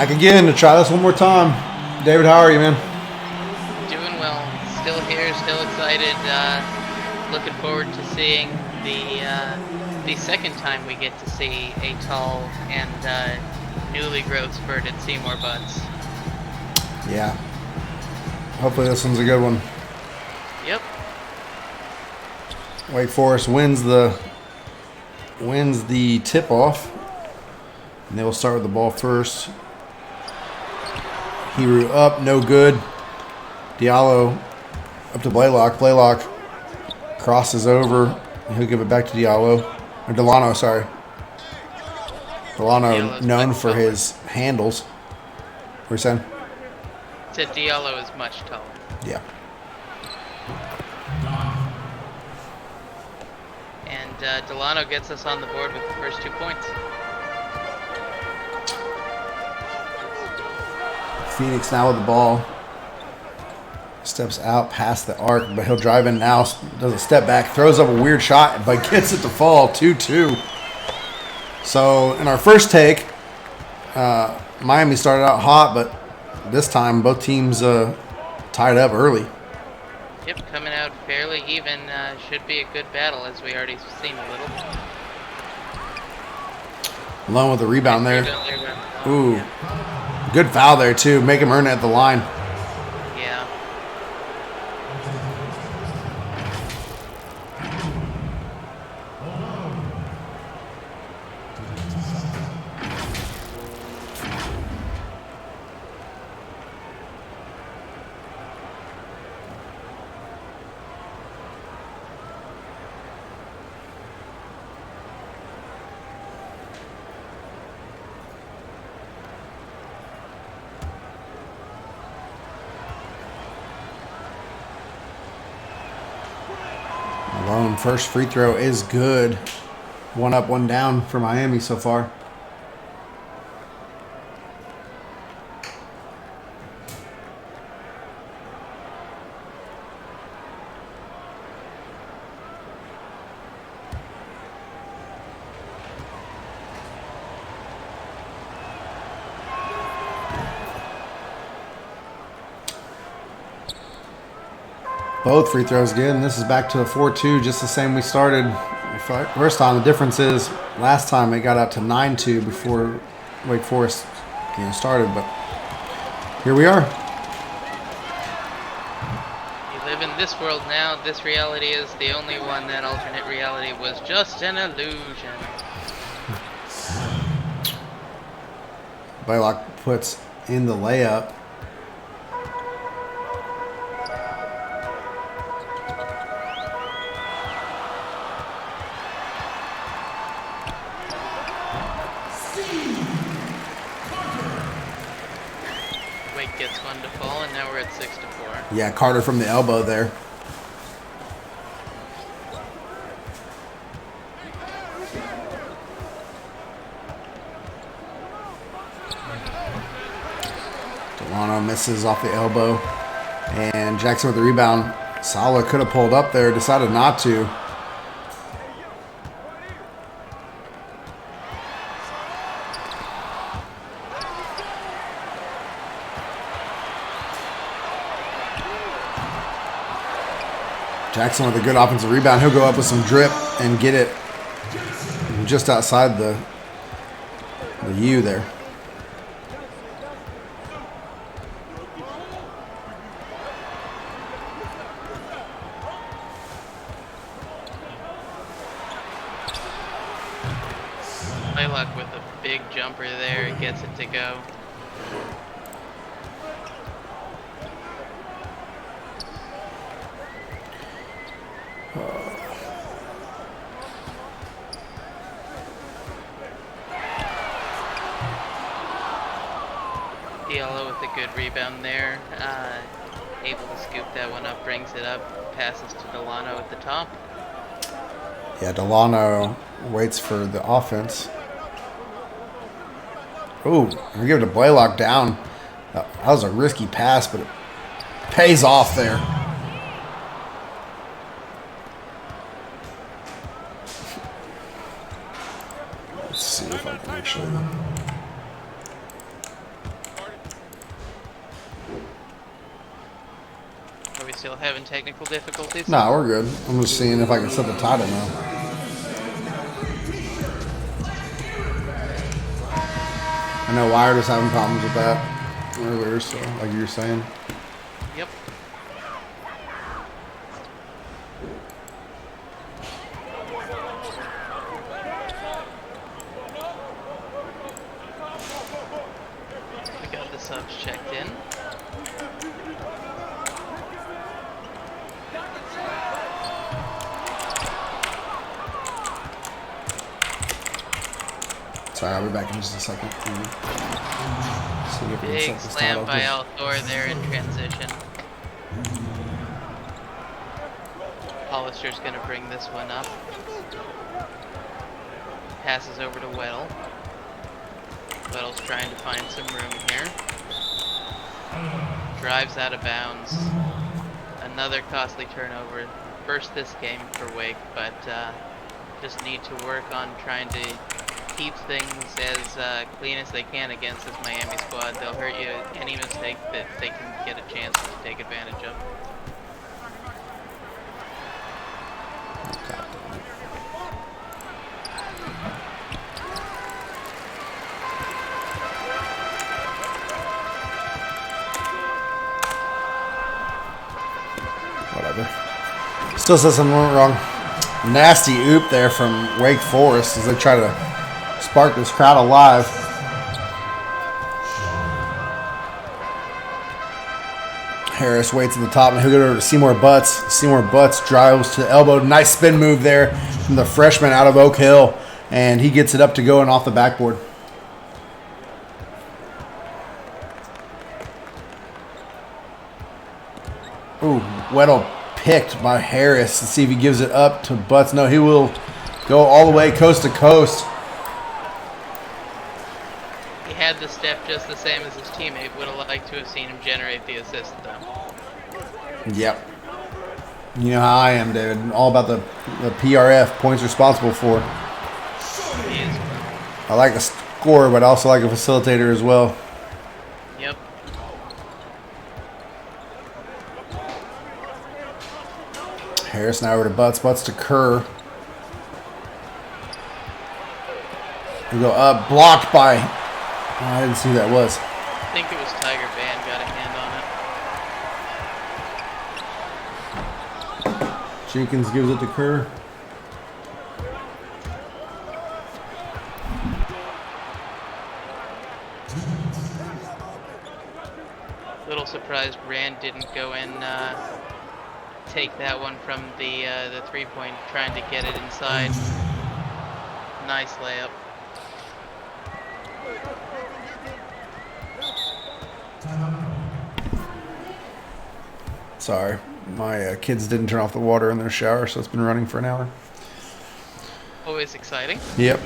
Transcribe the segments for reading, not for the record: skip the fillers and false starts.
Back again to try this one more time. David, how are you, man? Doing well. Still here, still excited. Looking forward to seeing the second time we get to see a tall and newly growth spurted Seymour Butts. Yeah. Hopefully this one's a good one. Yep. Wake Forest wins the tip off. And they will start with the ball first. Hero up, no good. Diallo up to Blaylock. Blaylock crosses over. He'll give it back to Diallo. Or Delano, sorry. Delano known for his handles. What are you saying? Said Diallo is much taller. Yeah. And Delano gets us on the board with the first 2 points. Phoenix now with the ball. Steps out past the arc, but he'll drive in now. Does a step back, throws up a weird shot, but gets it to fall 2-2. So in our first take, Miami started out hot, but this time both teams tied up early. Yep, coming out fairly even. Should be a good battle, as we already seen a little. Alone with the rebound there. Ooh. Yeah. Good foul there, too. Make him earn it at the line. Yeah. Malone, first free throw is good. 1 up, 1 down for Miami so far. Both free throws good, and this is back to a 4-2, just the same we started first time. The difference is last time it got up to 9-2 before Wake Forest started, but here we are. You live in this world now. This reality is the only one. That alternate reality was just an illusion. Blaylock puts in the layup. Gets one to fall, and now we're at 6-4. Yeah, Carter from the elbow there. Delano misses off the elbow, and Jackson with the rebound. Sala could have pulled up there, decided not to. Jackson with a good offensive rebound. He'll go up with some drip and get it just outside the U there. Blaylock with a big jumper there. Gets it to go. Diallo with a good rebound there. Able to scoop that one up, brings it up, passes to Delano at the top. Yeah, Delano waits for the offense. Ooh, we give it to Blaylock down. That was a risky pass, but it pays off there. Let's see if I can actually... still having technical difficulties? Nah, we're good. I'm just seeing if I can set the title now. I know Wired was having problems with that earlier, so like you were saying. Yep. We got the subs checked in. Sorry, I'll be back in just a second. See if we can Big set this slam title. by Althor there in transition. Hollister's gonna bring this one up. Passes over to Weddle. Weddle's trying to find some room here. Drives out of bounds. Another costly turnover. First this game for Wake, but just need to work on trying to keep things as clean as they can against this Miami squad. They'll hurt you any mistake that they can get a chance to take advantage of. Whatever. Still says something went wrong. Nasty oop there from Wake Forest as they try to spark this crowd alive. Harris waits at the top and he'll get over to Seymour Butts. Seymour Butts drives to the elbow. Nice spin move there from the freshman out of Oak Hill. And he gets it up to go and off the backboard. Ooh, Weddle picked by Harris. Let's see if he gives it up to Butts. No, he will go all the way coast to coast. He had the step just the same as his teammate. Would have liked to have seen him generate the assist though. Yep. You know how I am, David. All about the PRF, points responsible for. He is. I like a scorer, but I also like a facilitator as well. Yep. Harris now over to Butts. Butts to Kerr. We go up, blocked by... Oh, I didn't see who that was. I think it was Tiger Band got a hand on it. Jenkins gives it to Kerr. Little surprised Rand didn't go in, take that one from the 3-point, trying to get it inside. Nice layup. Sorry, my kids didn't turn off the water in their shower, so it's been running for an hour. Always exciting. Yep.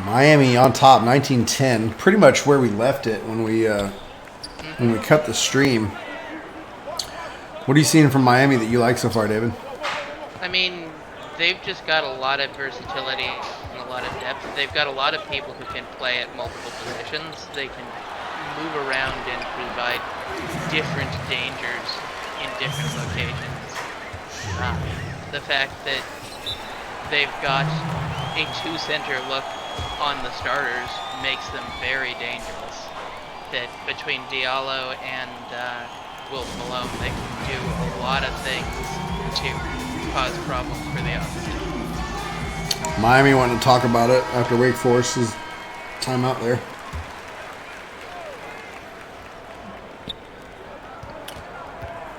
Miami on top, 19-10. Pretty much where we left it when we cut the stream. What are you seeing from Miami that you like so far, David? I mean, they've just got a lot of versatility and a lot of depth. They've got a lot of people who can play at multiple positions. They can move around and provide different dangers in different locations. The fact that they've got a two-center look on the starters makes them very dangerous. That between Diallo and Will Malone, they can do a lot of things to cause problems for the opposition. Miami wanted to talk about it after Wake Forest's time out there.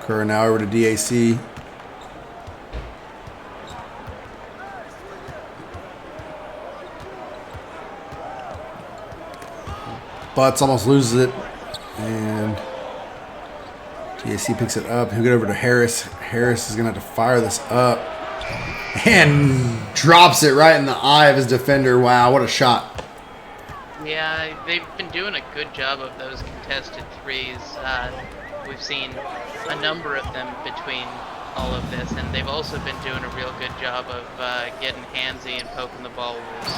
Kerr now over to DAC. Butts almost loses it, and DAC picks it up. He'll get over to Harris. Harris is going to have to fire this up, and drops it right in the eye of his defender. Wow, what a shot. Yeah, they've been doing a good job of those contested threes. We've seen a number of them between all of this, and they've also been doing a real good job of getting handsy and poking the ball loose.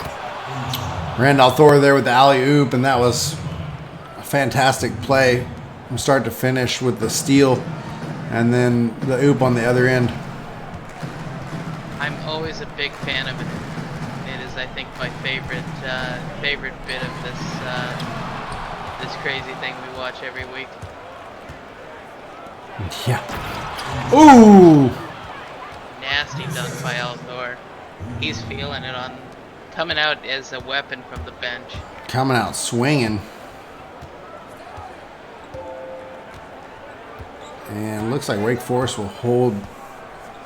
Randall Thor there with the alley-oop, and that was a fantastic play from start to finish with the steal and then the oop on the other end. I'm always a big fan of it. It is, I think, my favorite bit of this crazy thing we watch every week. Yeah. Ooh! Nasty dunk by Althor. He's feeling it on, coming out as a weapon from the bench. Coming out swinging. And looks like Wake Forest will hold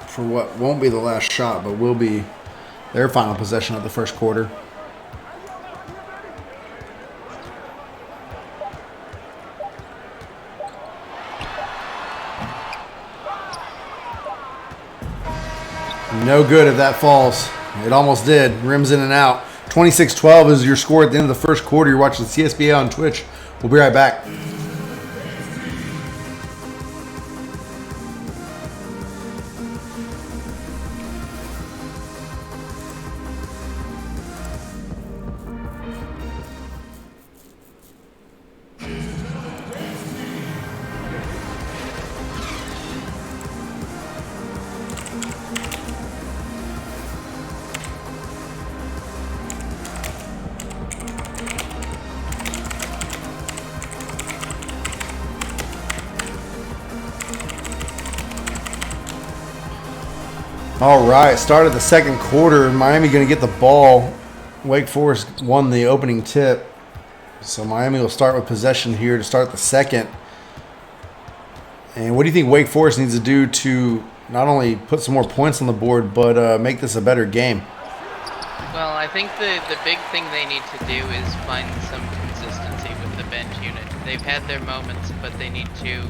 for what won't be the last shot, but will be their final possession of the first quarter. No good if that falls. It almost did. Rims in and out. 26-12 is your score at the end of the first quarter. You're watching CSBA on Twitch. We'll be right back. All right, start of the second quarter. Miami going to get the ball. Wake Forest won the opening tip. So Miami will start with possession here to start the second. And what do you think Wake Forest needs to do to not only put some more points on the board, but make this a better game? Well, I think the big thing they need to do is find some consistency with the bench unit. They've had their moments, but they need to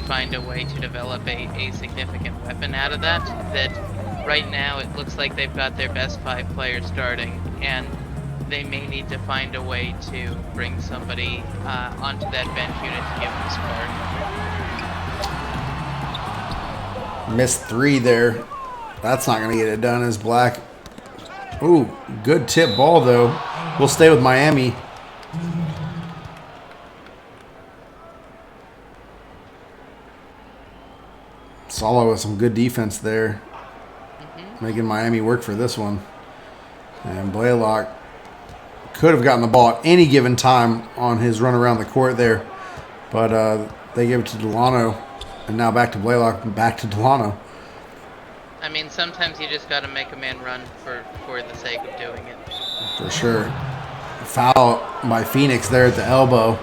find a way to develop a significant weapon out of that. That right now it looks like they've got their best 5 players starting, and they may need to find a way to bring somebody onto that bench unit to give them a spark. Missed 3 there. That's not going to get it done as Black. Ooh, good tip ball though. We'll stay with Miami. Solo with some good defense there. Making Miami work for this one. And Blaylock could have gotten the ball at any given time on his run around the court there. But they give it to Delano. And now back to Blaylock and back to Delano. I mean, sometimes you just got to make a man run for the sake of doing it. For sure. Foul by Phoenix there at the elbow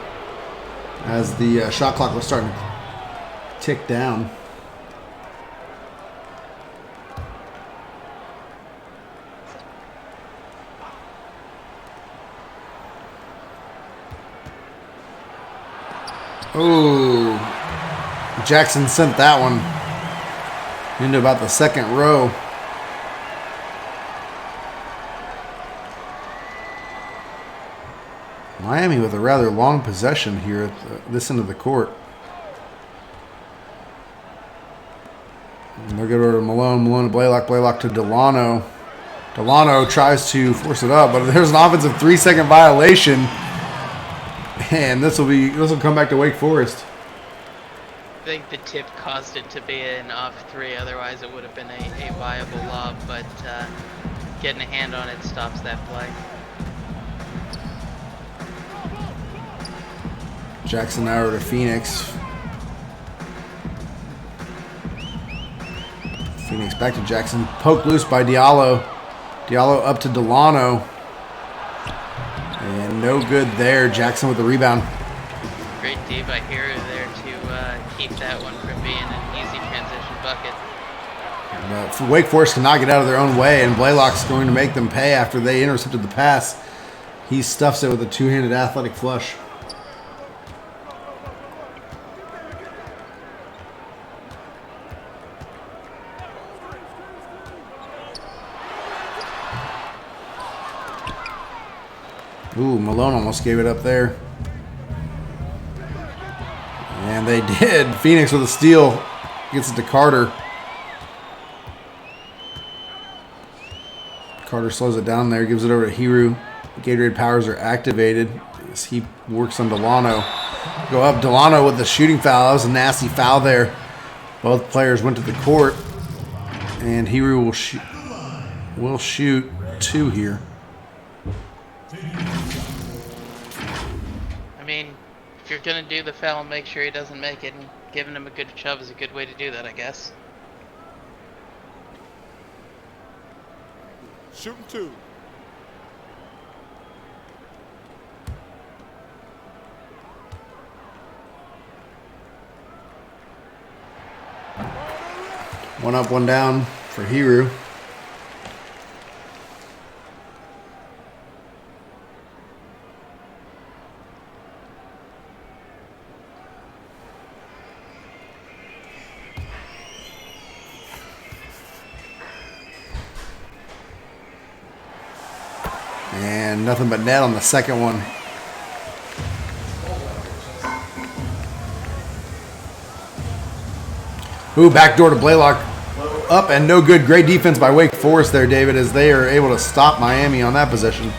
as the shot clock was starting to tick down. Ooh, Jackson sent that one into about the second row. Miami with a rather long possession here at this end of the court. And they'll get over to Malone. Malone to Blaylock. Blaylock to Delano. Delano tries to force it up, but there's an offensive 3-second violation. And this will come back to Wake Forest. I think the tip caused it to be an off 3, otherwise it would have been a viable lob, but getting a hand on it stops that play. Jackson now over to Phoenix. Phoenix back to Jackson. Poked loose by Diallo. Diallo up to Delano. And no good there. Jackson with the rebound. Great D by Hero there to keep that one from being an easy transition bucket. Wake Forest cannot get out of their own way, and Blaylock's going to make them pay after they intercepted the pass. He stuffs it with a two-handed athletic flush. Ooh, Malone almost gave it up there. And they did. Phoenix with a steal. Gets it to Carter. Carter slows it down there. Gives it over to Hiru. Gatorade powers are activated as he works on Delano. Go up, Delano with the shooting foul. That was a nasty foul there. Both players went to the court, and Hiru will shoot 2 here. I mean, if you're gonna do the foul, make sure he doesn't make it, and giving him a good shove is a good way to do that, I guess. Shooting 2. One up, one down for Hiru. And nothing but net on the second one. Ooh, backdoor to Blaylock. Up and no good. Great defense by Wake Forest there, David, as they are able to stop Miami on that possession.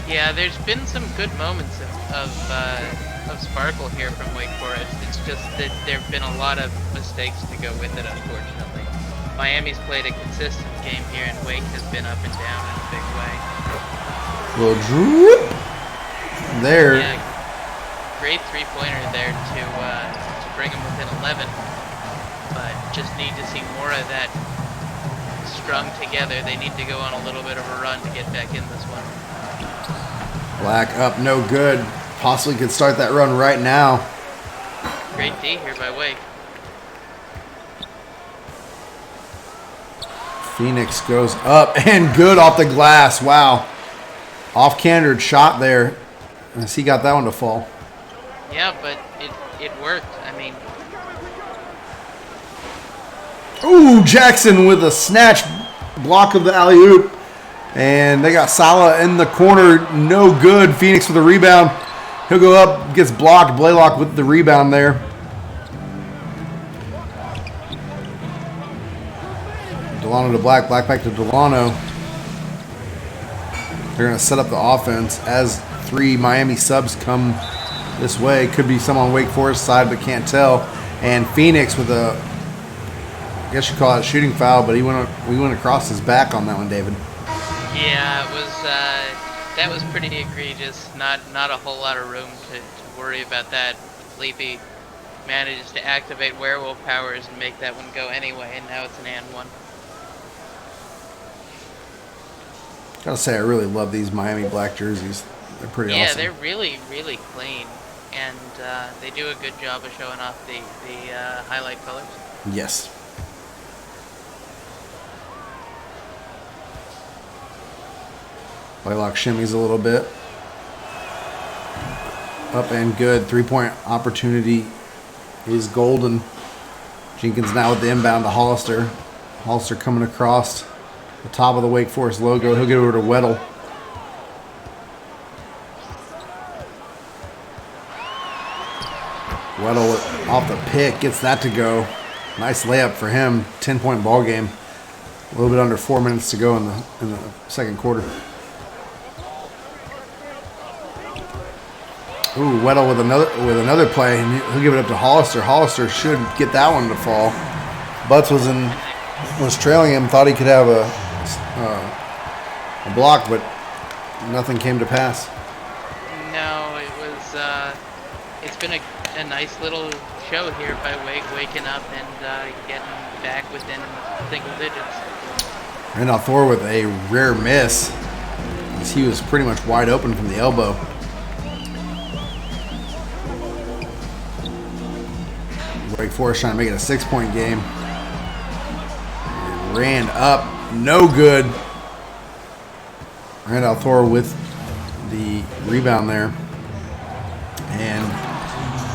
Yeah, there's been some good moments of sparkle here from Wake Forest. It's just that there have been a lot of mistakes to go with it, unfortunately. Miami's played a consistent game here, and Wake has been up and down in a big way. Little droop there. Yeah, great three-pointer there to bring them within 11. But just need to see more of that strung together. They need to go on a little bit of a run to get back in this one. Black up, no good. Possibly could start that run right now. Great D here by Wake. Phoenix goes up and good off the glass. Wow. Off-cantered shot there. As he got that one to fall. Yeah, but it worked. I mean, ooh, Jackson with a snatch block of the alley-oop. And they got Sala in the corner. No good. Phoenix with the rebound. He'll go up, gets blocked. Blaylock with the rebound there. Delano to Black. Black back to Delano. They're going to set up the offense as 3 Miami subs come this way. Could be some on Wake Forest side, but can't tell. And Phoenix with a, I guess you call it a shooting foul, but we went across his back on that one, David. yeah, it was that was pretty egregious. Not a whole lot of room to worry about that. Sleepy managed to activate werewolf powers and make that one go anyway, and now it's an and one. Gotta say, I really love these Miami black jerseys. They're pretty awesome. Yeah, they're really, really clean, and they do a good job of showing off the highlight colors. Yes. Blaylock shimmies a little bit. Up and good. 3-point opportunity is golden. Jenkins now with the inbound to Hollister. Hollister coming across the top of the Wake Forest logo. He'll get over to Weddle. Weddle off the pick. Gets that to go. Nice layup for him. 10-point ball game. A little bit under 4 minutes to go in the second quarter. Ooh, Weddle with another play, and he'll give it up to Hollister. Hollister should get that one to fall. Butts was trailing him, thought he could have a block, but nothing came to pass. No, it's been a nice little show here by Wake waking up and getting back within single digits. Randolph Thor with a rare miss, as he was pretty much wide open from the elbow. Wake Forest trying to make it a 6-point game. And ran up, no good. Randolph Thor with the rebound there. And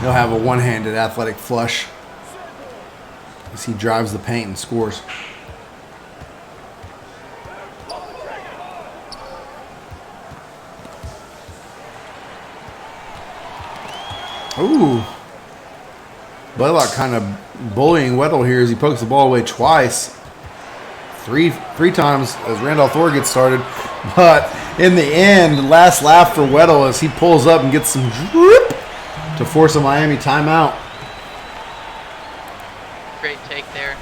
he'll have a one-handed athletic flush as he drives the paint and scores. Ooh. Blaylock kind of bullying Weddle here as he pokes the ball away twice. Three times as Randolph Thor gets started, but in the end, last laugh for Weddle as he pulls up and gets some drip to force a Miami timeout. Great take there.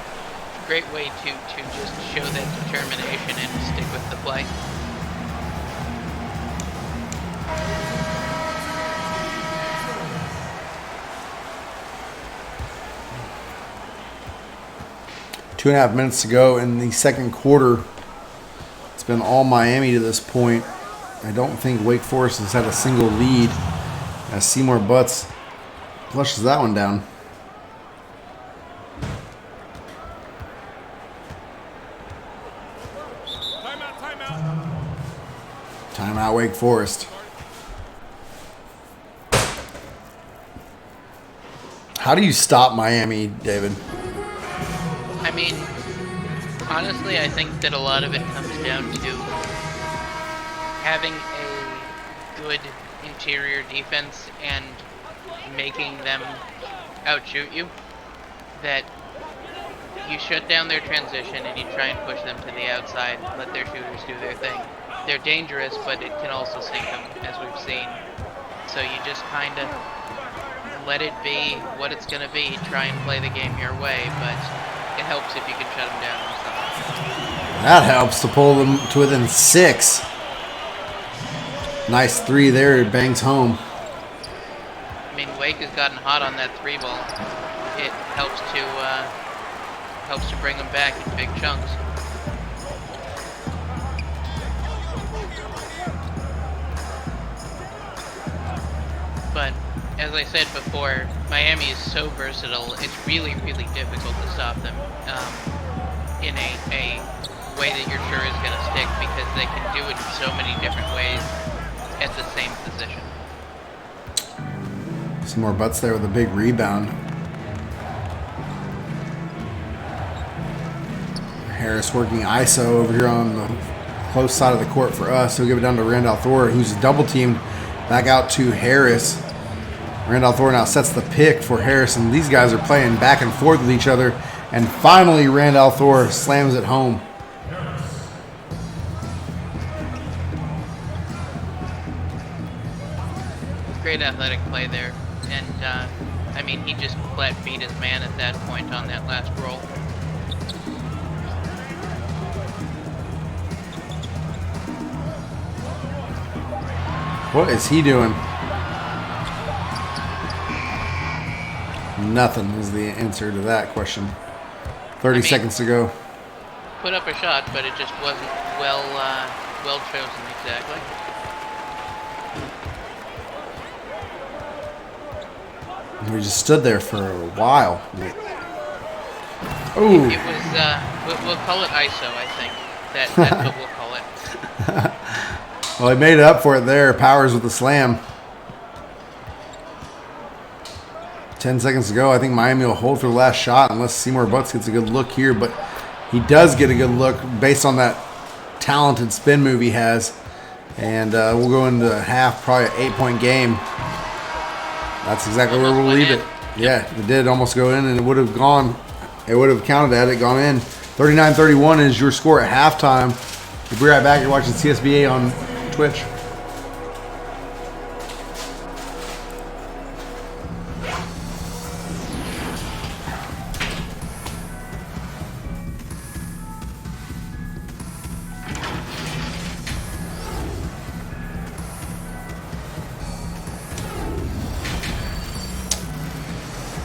Great way to just show that determination and stick with the play. Two and a half minutes to go in the second quarter. It's been all Miami to this point. I don't think Wake Forest has had a single lead as Seymour Butts flushes that one down. Timeout, Wake Forest. How do you stop Miami, David? I mean, honestly, I think that a lot of it comes down to having a good interior defense and making them outshoot you. That you shut down their transition and you try and push them to the outside, let their shooters do their thing. They're dangerous, but it can also sink them, as we've seen. So you just kind of let it be what it's going to be. Try and play the game your way, but it helps if you can shut them down themselves. That helps to pull them to within 6. Nice 3 there. It bangs home. I mean, Wake has gotten hot on that 3 ball. It helps to bring them back in big chunks. But as I said before, Miami is so versatile. It's really, really difficult to stop them in a way that you're sure is going to stick, because they can do it in so many different ways at the same position. Some more Butts there with a big rebound. Harris working ISO over here on the close side of the court for us. He'll give it down to Randall Thor, who's double teamed back out to Harris. Randall Thor now sets the pick for Harris, and these guys are playing back and forth with each other. And finally, Randall Thor slams it home. Great athletic play there. And, I mean, he just flat beat his man at that point on that last roll. What is he doing? Nothing is the answer to that question. 30 seconds to go. Put up a shot, but it just wasn't well chosen exactly. We just stood there for a while. Ooh. It was, we'll call it ISO, I think. That's what we'll call it. Well, he made it up for it there. Powers with the slam. 10 seconds to go. I think Miami will hold for the last shot unless Seymour Butts gets a good look here. But he does get a good look based on that talented spin move he has. And we'll go into half, probably an 8-point game. That's exactly where we'll leave it. Yeah, it did almost go in, and it would have gone. It would have counted at it, gone in. 39-31 is your score at halftime. We'll be right back. You're watching CSBA on Twitch.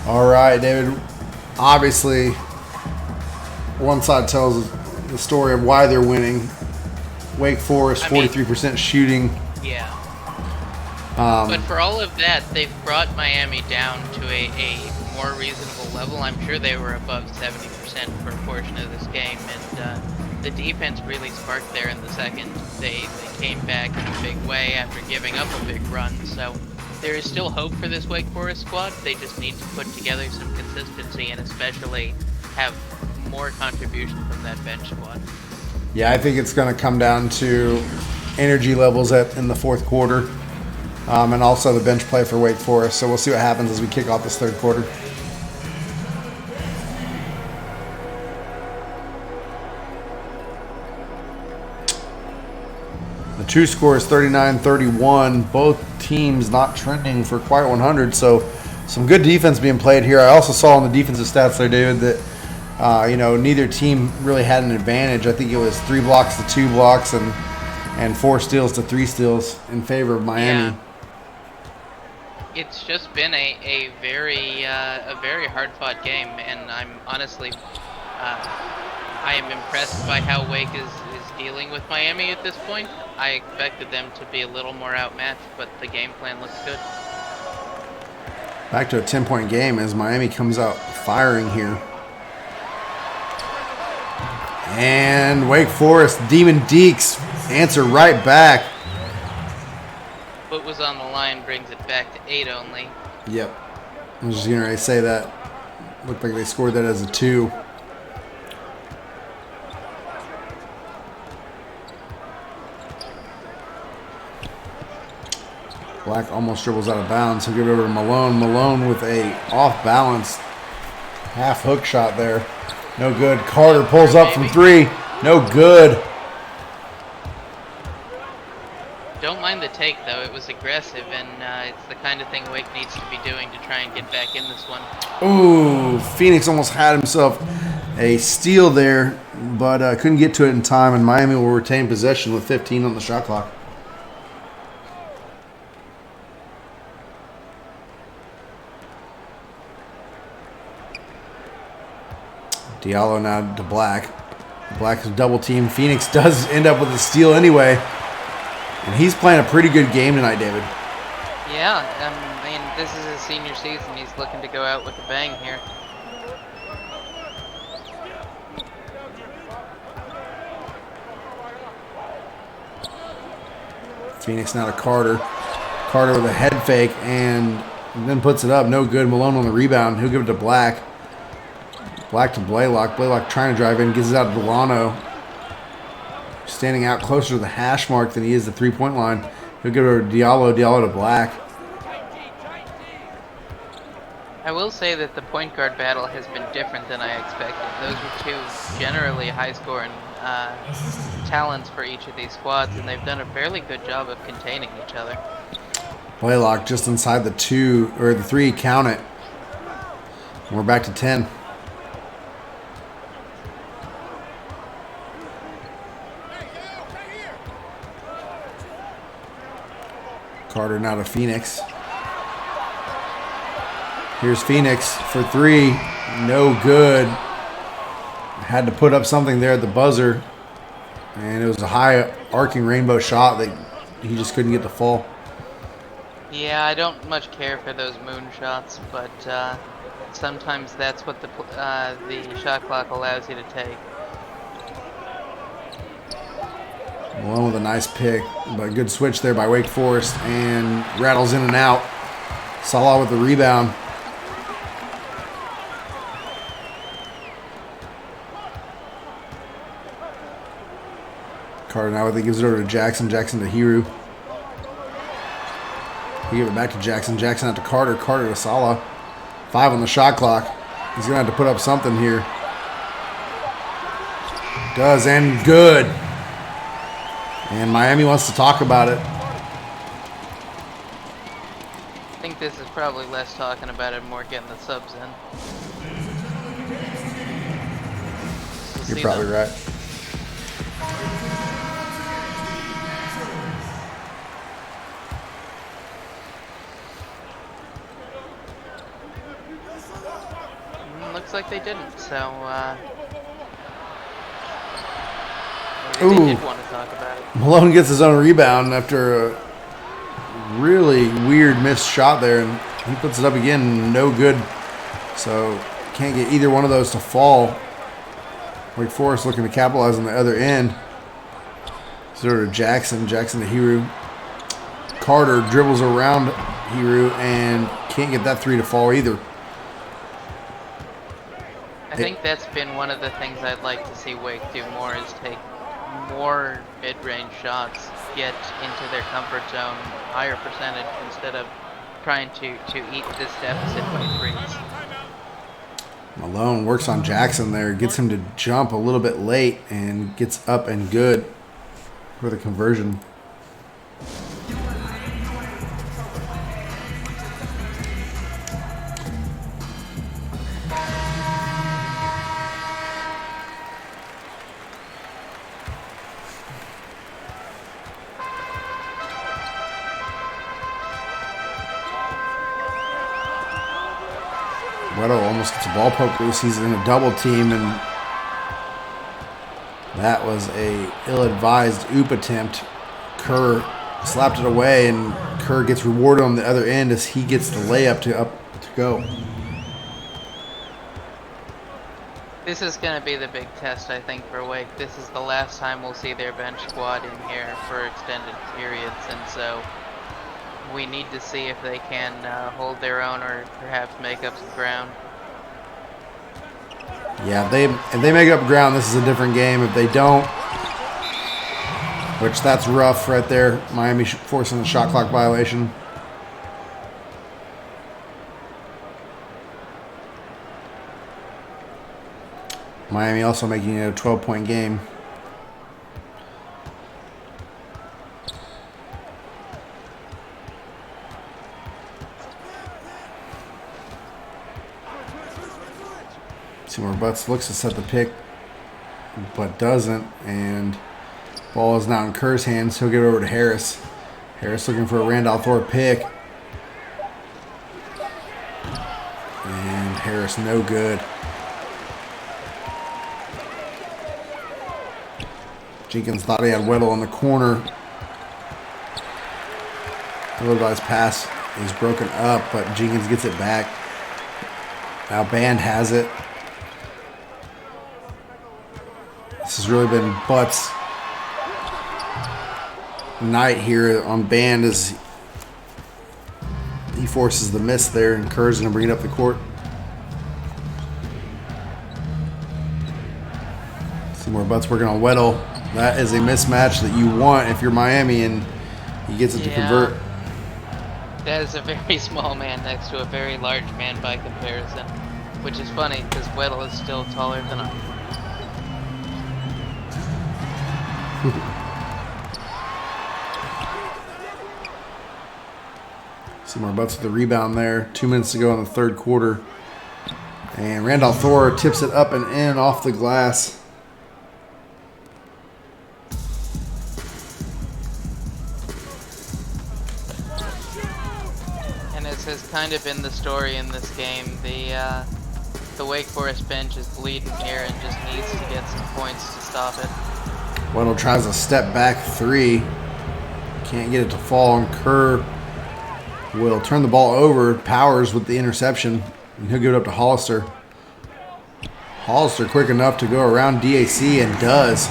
All right, David. Obviously, one side tells the story of why they're winning. Wake Forest, 43% shooting. Yeah. But for all of that, they've brought Miami down to a more reasonable level. I'm sure they were above 70% for a portion of this game, and the defense really sparked there in the second. They came back in a big way after giving up a big run, so there is still hope for this Wake Forest squad. They just need to put together some consistency and especially have more contribution from that bench squad. Yeah, I think it's going to come down to energy levels in the fourth quarter, and also the bench play for Wake Forest. So we'll see what happens as we kick off this third quarter. The two scores, 39-31. Both teams not trending for quite 100. So some good defense being played here. I also saw on the defensive stats there, David, that neither team really had an advantage. I think it was 3 blocks to 2 blocks and 4 steals to 3 steals in favor of Miami. Yeah. It's just been a very hard-fought game, and I'm honestly I am impressed by how Wake is dealing with Miami at this point. I expected them to be a little more outmatched, but the game plan looks good. Back to a 10-point game as Miami comes out firing here. And Wake Forest, Demon Deeks answer right back. What was on the line brings it back to 8 only. Yep. I was just going to say that. Looked like they scored that as a 2. Black almost dribbles out of bounds. He'll give it over to Malone. Malone with a off-balance half hook shot there. No good. Carter pulls up from 3. No good. Don't mind the take, though. It was aggressive, and it's the kind of thing Wake needs to be doing to try and get back in this one. Ooh, Phoenix almost had himself a steal there, but couldn't get to it in time, and Miami will retain possession with 15 on the shot clock. Diallo now to Black. Black is double team. Phoenix does end up with a steal anyway. And he's playing a pretty good game tonight, David. Yeah, I mean, this is his senior season. He's looking to go out with a bang here. Phoenix now to Carter. Carter with a head fake and then puts it up. No good. Malone on the rebound. He'll give it to Black. Black to Blaylock. Blaylock trying to drive in. Gives it out to Delano. Standing out closer to the hash mark than he is the 3-point line. He'll give it to Diallo. Diallo to Black. I will say that the point guard battle has been different than I expected. Those were two generally high-scoring talents for each of these squads, and they've done a fairly good job of containing each other. Blaylock just inside the 2 or the 3. Count it. We're back to 10. Carter now to Phoenix. Here's Phoenix for 3. No good. Had to put up something there at the buzzer. And it was a high arcing rainbow shot that he just couldn't get to fall. Yeah, I don't much care for those moon shots, but sometimes that's what the shot clock allows you to take. Malone with a nice pick, but a good switch there by Wake Forest, and rattles in and out. Salah with the rebound. Carter now gives it over to Jackson. Jackson to Hiru. He give it back to Jackson. Jackson out to Carter. Carter to Salah. 5 on the shot clock. He's going to have to put up something here. Does, and good. And Miami wants to talk about it. I think this is probably less talking about it, more getting the subs in. You're probably right. Looks like they didn't, so maybe they did want to talk about it. Malone gets his own rebound after a really weird missed shot there, and he puts it up again, no good. So can't get either one of those to fall. Wake Forest looking to capitalize on the other end. Sort of Jackson. Jackson to Hiru. Carter dribbles around Hiru and can't get that 3 to fall either. I think that's been one of the things I'd like to see Wake do more, is take more mid-range shots, get into their comfort zone, higher percentage, instead of trying to eat this deficit by 3s. Malone works on Jackson there, gets him to jump a little bit late and gets up and good for the conversion. Harris gets a ball poke loose. He's in a double team, and that was a ill-advised oop attempt. Kerr slapped it away, and Kerr gets rewarded on the other end as he gets the layup to go. This is going to be the big test, I think, for Wake. This is the last time we'll see their bench squad in here for extended periods, and so we need to see if they can hold their own or perhaps make up some ground. Yeah, if they make up ground, this is a different game. If they don't, which that's rough right there. Miami forcing the shot clock violation. Miami also making it a 12-point game. Seymour Butts looks to set the pick, but doesn't, and ball is now in Kerr's hands. He'll get it over to Harris. Harris looking for a Randolph Thor pick. And Harris no good. Jenkins thought he had Weddle in the corner. Ill-advised pass is broken up, but Jenkins gets it back. Now Band has it. This has really been Butts' night here on Band as he forces the miss there, and Kerr's going to bring it up the court. Seymour Butts working on Weddle. That is a mismatch that you want if you're Miami, and he gets it to convert. That is a very small man next to a very large man by comparison, which is funny because Weddle is still taller than I. Seymour Butts with the rebound there. 2 minutes to go in the third quarter. And Randolph Thor tips it up and in off the glass. And as has kind of been the story in this game, the Wake Forest bench is bleeding here and just needs to get some points to stop it. Weddle tries a step back three. Can't get it to fall, and Kerr will turn the ball over. Powers with the interception, and he'll give it up to Hollister. Hollister quick enough to go around DAC, and does.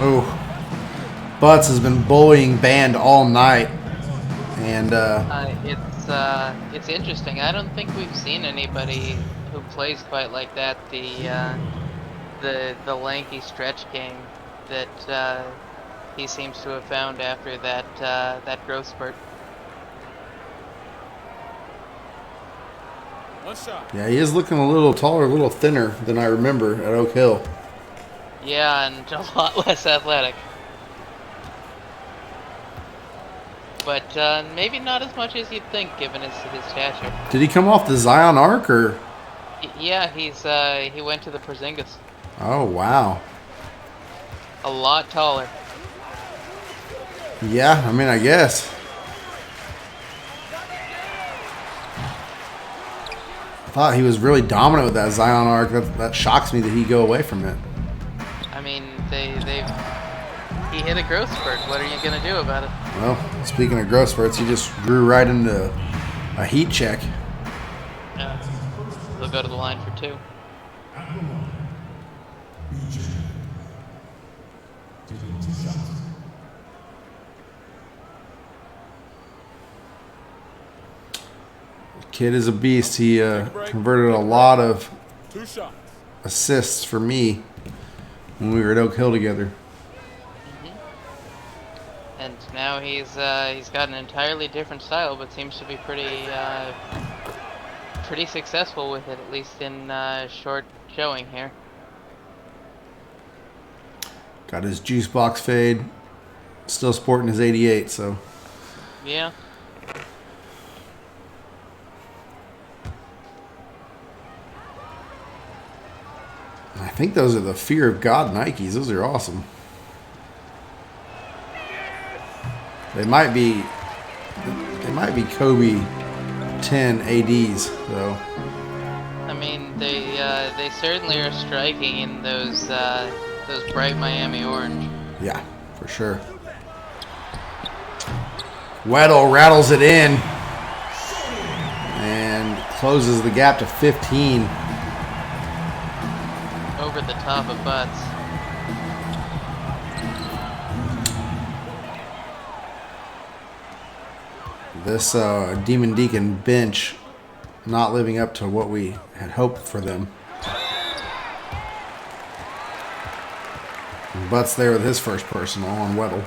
Oh, Butts has been bullying Band all night, and it's interesting. I don't think we've seen anybody who plays quite like that. The lanky stretch game that he seems to have found after that growth spurt. Yeah, he is looking a little taller, a little thinner than I remember at Oak Hill. Yeah, and a lot less athletic. But maybe not as much as you'd think, given his stature. Did he come off the Zion arc, or? Yeah, he went to the Porzingis. Oh, wow. A lot taller. Yeah, I mean, I guess. I thought he was really dominant with that Zion arc. That shocks me that he go away from it. I mean, he hit a growth spurt. What are you going to do about it? Well, speaking of growth spurts, he just grew right into a heat check. Yeah. He'll go to the line for two. Kid is a beast. He converted a lot of assists for me when we were at Oak Hill together. And now he's got an entirely different style, but seems to be pretty successful with it, at least in short showing here. Got his juice box fade. Still sporting his 88, so. Yeah. I think those are the Fear of God Nikes. Those are awesome. They might be Kobe 10 ADs though. I mean, they certainly are striking in those bright Miami orange. Yeah, for sure. Weddle rattles it in and closes the gap to 15. Over the top of Butts. This Demon Deacon bench not living up to what we had hoped for them. And Butts there with his first personal on Weddle.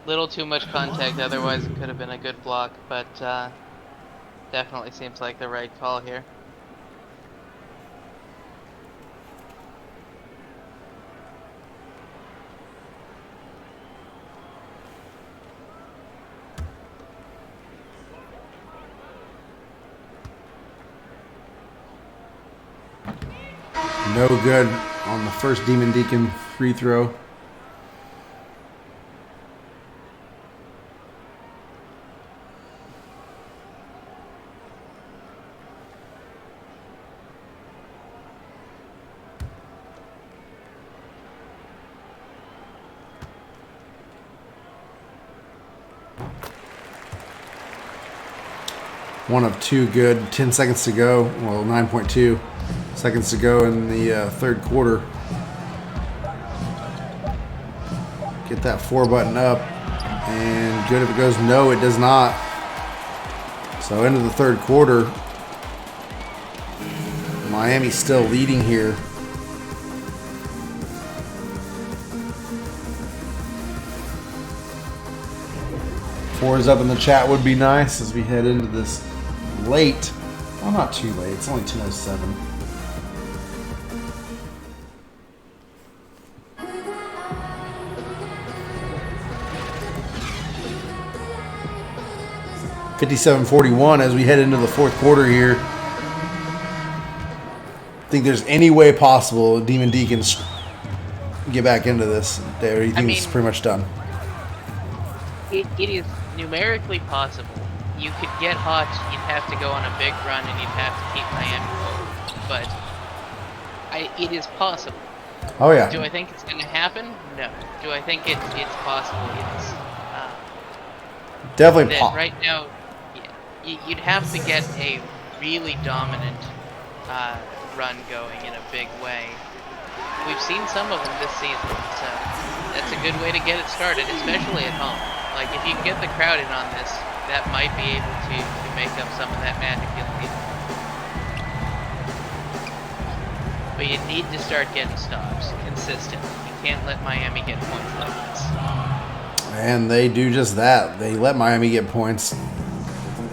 Little too much contact, otherwise it could have been a good block, but definitely seems like the right call here. No good on the first Demon Deacon free throw. One of two good. 10 seconds to go. Well, 9.2 seconds to go in the third quarter. Get that 4 button up. And good if it goes. No, it does not. So into the third quarter. Miami's still leading here. Fours up in the chat would be nice as we head into this late. Well, not too late. It's only 10:07. (57-41) as we head into the fourth quarter here. I think there's any way possible Demon Deacons get back into this. There, you think it's pretty much done? It is numerically possible. You could get hot, you'd have to go on a big run, and you'd have to keep Miami over. But it is possible. Oh, yeah. Do I think it's going to happen? No. Do I think it's possible? Yes. Definitely possible. Right now, yeah, you'd have to get a really dominant run going in a big way. We've seen some of them this season, so that's a good way to get it started, especially at home. Like, if you can get the crowd in on this, that might be able to make up some of that magic you'll need. But you need to start getting stops consistently. You can't let Miami get points like this. And they do just that. They let Miami get points.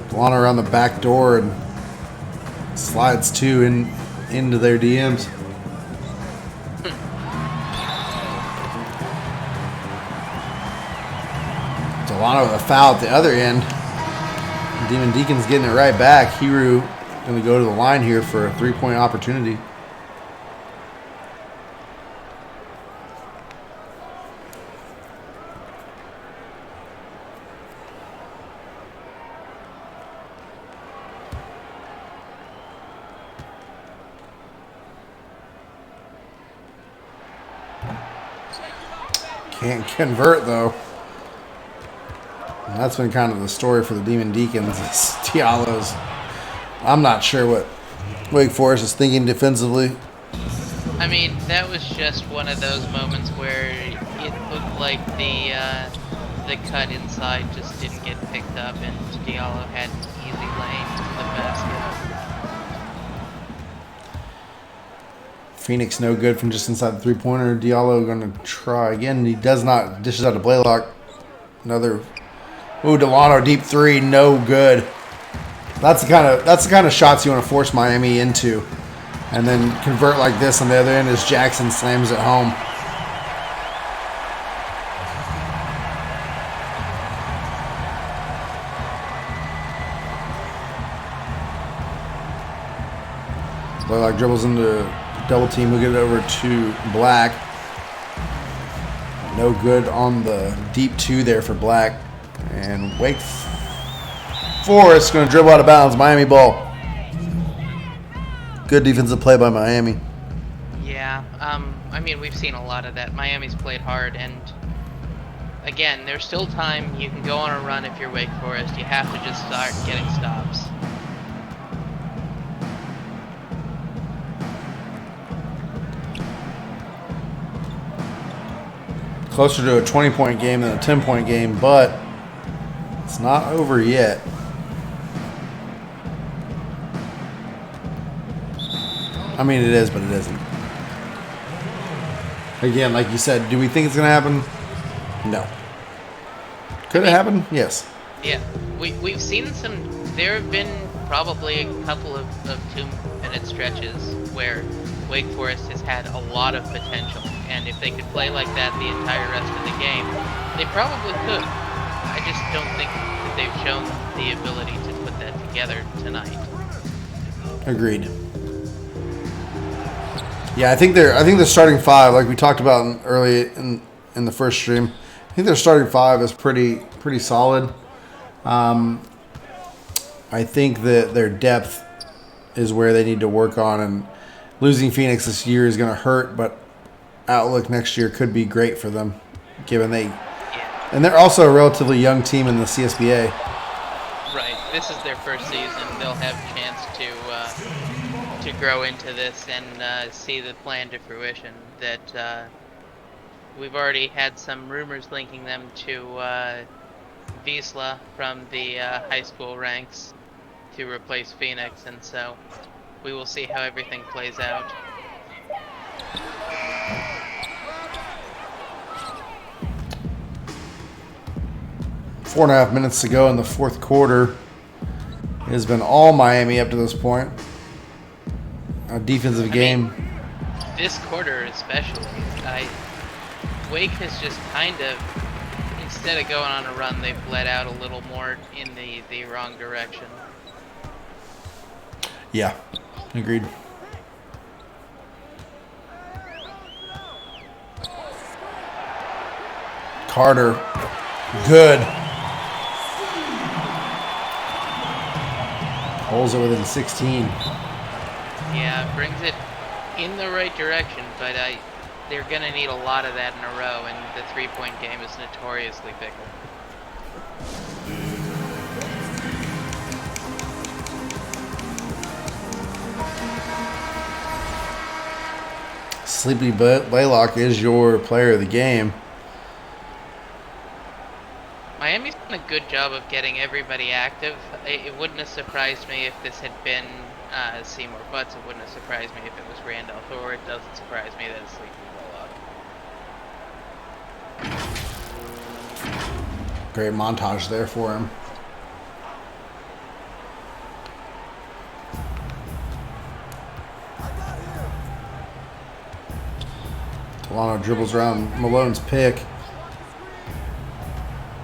Delano around the back door and slides two into their DMs. Delano with a foul at the other end. Demon Deacon's getting it right back. Hiru going to go to the line here for a three-point opportunity. Can't convert, though. And that's been kind of the story for the Demon Deacons. Diallo's. I'm not sure what Wake Forest is thinking defensively. I mean, that was just one of those moments where it looked like the cut inside just didn't get picked up, and Diallo had an easy lane to the basket. Phoenix no good from just inside the three-pointer. Diallo going to try again. He does not. Dishes out to Blaylock. Another. Ooh, Delano deep three, no good. That's the kind of shots you want to force Miami into, and then convert like this on the other end as Jackson slams it home. Blaylock dribbles into double team. We'll get it over to Black. No good on the deep 2 there for Black. And Wake Forest going to dribble out of bounds. Miami ball. Good defensive play by Miami. Yeah, I mean, we've seen a lot of that. Miami's played hard, and again, there's still time. You can go on a run if you're Wake Forest. You have to just start getting stops. Closer to a 20-point game than a 10-point game, but it's not over yet. I mean, it is, but it isn't. Again, like you said, do we think it's going to happen? No. Could it happen? Yes. Yeah, we've seen some. There have been probably a couple of 2-minute stretches where Wake Forest has had a lot of potential, and if they could play like that the entire rest of the game, they probably could. I just don't think that they've shown the ability to put that together tonight. Agreed. Yeah, I think they're starting 5, like we talked about early in the first stream. I think their starting 5 is pretty solid. I think that their depth is where they need to work on, and losing Phoenix this year is going to hurt, but outlook next year could be great for them, given and they're also a relatively young team in the CSBA. Right. This is their first season. They'll have a chance to grow into this and see the plan to fruition. That we've already had some rumors linking them to Wisla from the high school ranks to replace Phoenix, and so we will see how everything plays out. Four and a half minutes to go in the fourth quarter. It has been all Miami up to this point. A defensive game. This quarter especially. Wake has just kind of, instead of going on a run, they've bled out a little more in the wrong direction. Yeah, agreed. Carter, good. Holds it within 16. Yeah, brings it in the right direction, but they're going to need a lot of that in a row, and the three-point game is notoriously fickle. Sleepy Blaylock is your player of the game. Miami's done a good job of getting everybody active. It wouldn't have surprised me if this had been Seymour Butts. It wouldn't have surprised me if it was Randolph Thor. It doesn't surprise me that it's Sleepy Blaylock. Great montage there for him. Delano dribbles around Malone's pick.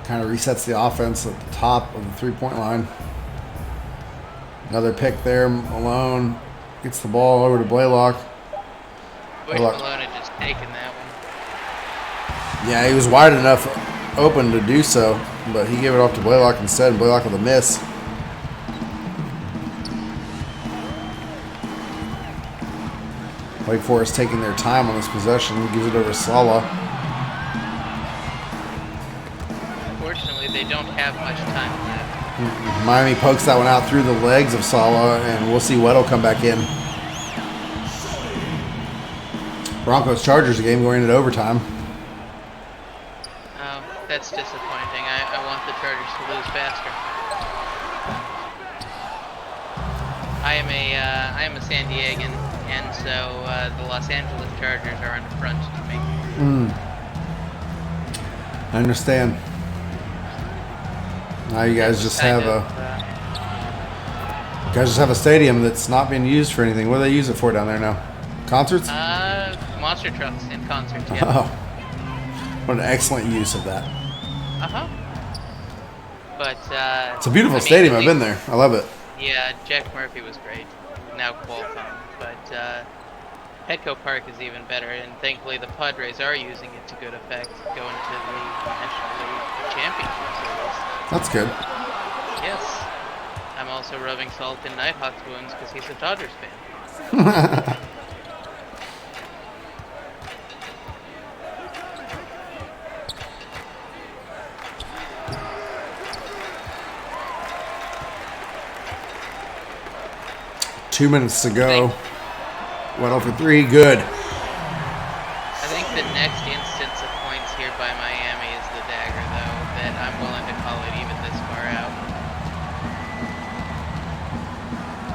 Kind of resets the offense at the top of the three-point line. Another pick there. Malone gets the ball over to Blaylock. Wish Malone had just taken that one. Yeah, he was wide enough open to do so, but he gave it off to Blaylock instead, and Blaylock with a miss. Wake Forest taking their time on this possession. Gives it over to Sala. Unfortunately, they don't have much time left. Miami pokes that one out through the legs of Sala, and we'll see Weddle come back in. Broncos-Chargers game going into overtime. Oh, that's disappointing. I want the Chargers to lose faster. I am a San Diegan, and so the Los Angeles Chargers are an affront to me. I understand. Now you guys just have a stadium that's not being used for anything. What do they use it for down there now? Concerts? Monster trucks and concerts. Yeah. Oh, what an excellent use of that. But it's a beautiful stadium. I've been there. I love it. Yeah, Jack Murphy was great. now Qualcomm, but Petco Park is even better, and thankfully the Padres are using it to good effect, going to the National League Championship Series. That's good. Yes. I'm also rubbing salt in Nighthawk's wounds because he's a Dodgers fan. 2 minutes to go. Went over 3. Good. I think the next instance of points here by Miami is the dagger, though, that I'm willing to call it even this far out.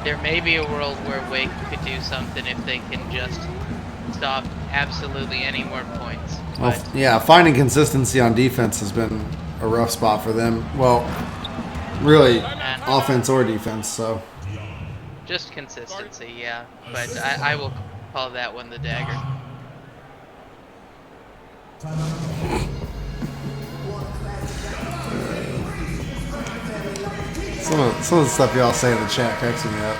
There may be a world where Wake could do something if they can just stop absolutely any more points. Well, yeah, finding consistency on defense has been a rough spot for them. Well, really, offense or defense, so. Just consistency, yeah. But I will call that one the dagger. Some of the stuff y'all say in the chat cracks me up.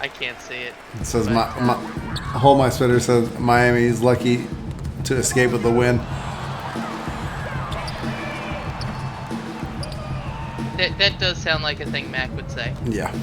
I can't see it. It says, Hold My Spitter says Miami is lucky to escape with the win. That does sound like a thing Mac would say. Yeah.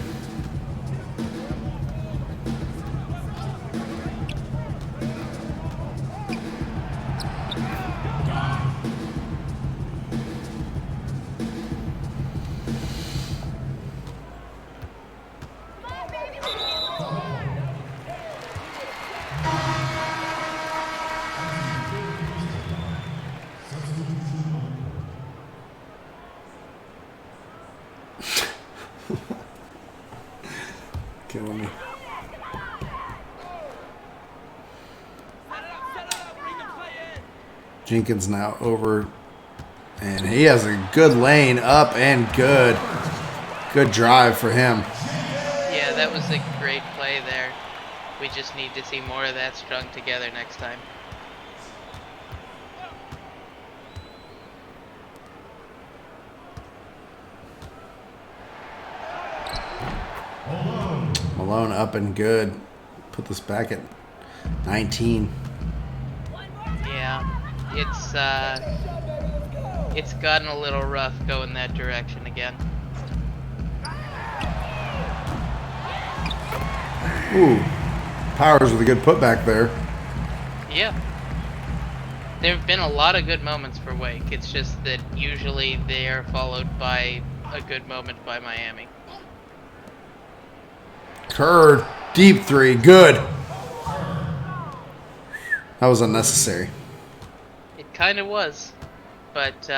Killing me. Jenkins now over, and he has a good lane up and good. Good drive for him. Yeah, that was a great play there. We just need to see more of that strung together next time. Malone up and good. Put this back at 19. Yeah, it's gotten a little rough going that direction again. Ooh, Powers with a good putback there. Yeah. There have been a lot of good moments for Wake. It's just that usually they are followed by a good moment by Miami. Kerr, deep 3, good. That was unnecessary. It kind of was, but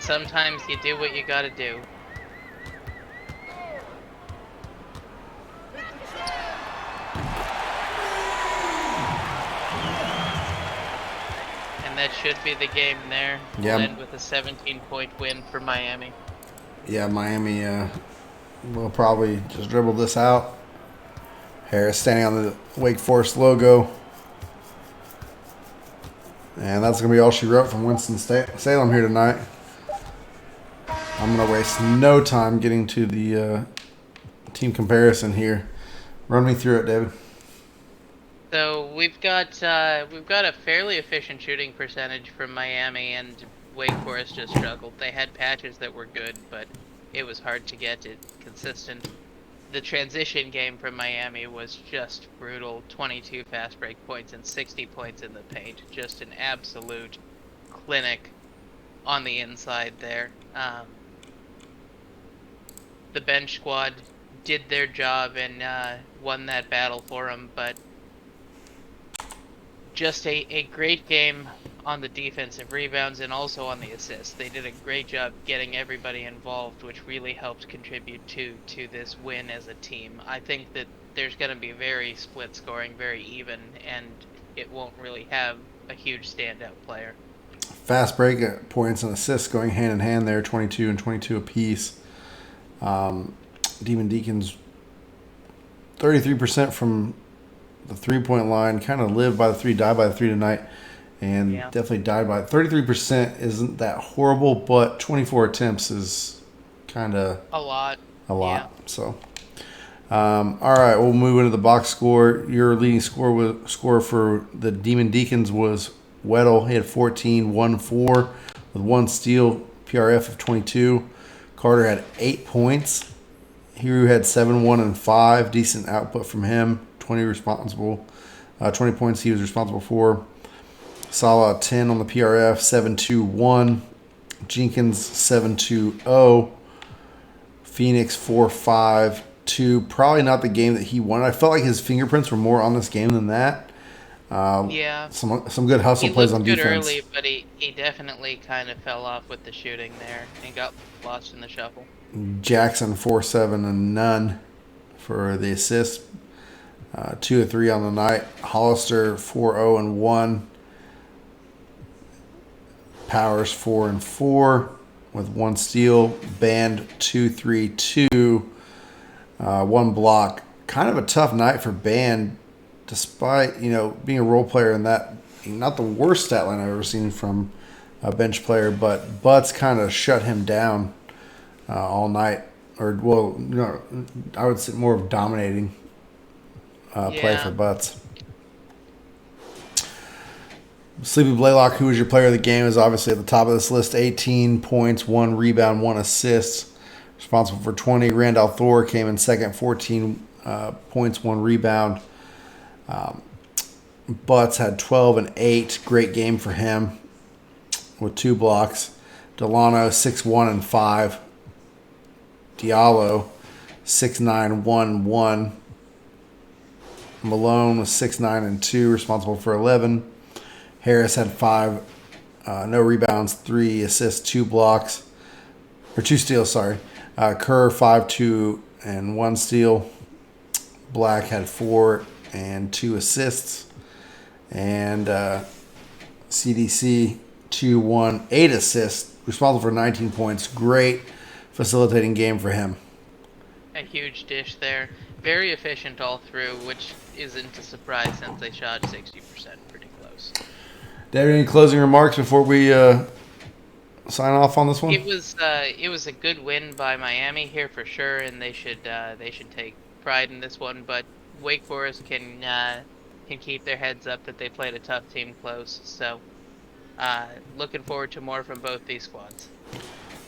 sometimes you do what you gotta do. And that should be the game there. Yeah. We'll end with a 17-point win for Miami. Yeah, Miami will probably just dribble this out. Harris standing on the Wake Forest logo. And that's going to be all she wrote from Winston-Salem here tonight. I'm going to waste no time getting to the team comparison here. Run me through it, David. So we've got a fairly efficient shooting percentage from Miami, and Wake Forest just struggled. They had patches that were good, but it was hard to get it consistent. The transition game from Miami was just brutal. 22 fast break points and 60 points in the paint. Just an absolute clinic on the inside there. The bench squad did their job and won that battle for them, but just a great game on the defensive rebounds and also on the assists. They did a great job getting everybody involved, which really helped contribute to this win as a team. I think that there's going to be very split scoring, very even, and it won't really have a huge standout player. Fast break points and assists going hand in hand there, 22 and 22 apiece. Demon Deacons 33% from the three-point line, kind of live by the 3, die by the 3 tonight, and definitely died by it. 33% isn't that horrible, but 24 attempts is kind of a lot. Yeah. So All right, we'll move into the box score. Your leading score for the Demon Deacons was Weddle. He had 14, 1-4 with 1 steal, PRF of 22. Carter had 8 points. Hiru had 7, 1, and 5. Decent output from him. 20 points he was responsible for. Salah 10 on the PRF, 7-2-1. Jenkins 7-2-0. Phoenix 4-5-2. Probably not the game that he wanted. I felt like his fingerprints were more on this game than that. Yeah. Some good hustle plays on defense. He looked good early, but he definitely kind of fell off with the shooting there and got lost in the shuffle. Jackson 4-7 and none for the assist. 2 of 3 on the night. Hollister 4-0 and 1. Powers 4-4 with 1 steal. Band 2-3-2. 1 block. Kind of a tough night for Band, despite being a role player in that. Not the worst stat line I've ever seen from a bench player, but Butts kind of shut him down all night. Or I would say more of dominating play for Butts. Sleepy Blaylock, who was your player of the game, is obviously at the top of this list. 18 points, 1 rebound, 1 assist. Responsible for 20. Randall Thor came in second, 14 points, 1 rebound. Butts had 12 and 8. Great game for him with 2 blocks. Delano 6-1 and 5. Diallo 6-9, 1-1. Malone was 6-9 and 2, responsible for 11. Harris had 5, no rebounds, 3 assists, 2 blocks, or 2 steals. Sorry. Kerr 5-2 and 1 steal. Black had 4 and 2 assists, and CDC 2-1, 8 assists, responsible for 19 points. Great facilitating game for him. A huge dish there. Very efficient all through, which isn't a surprise since they shot 60%, pretty close. Dave, any closing remarks before we sign off on this one? It was a good win by Miami here for sure, and they should take pride in this one. But Wake Forest can keep their heads up that they played a tough team close. So looking forward to more from both these squads.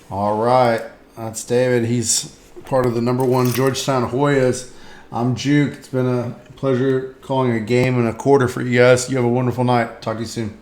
All right, that's David. He's part of the #1 Georgetown Hoyas. I'm Juke. It's been a pleasure calling a game and a quarter for you guys. You have a wonderful night. Talk to you soon.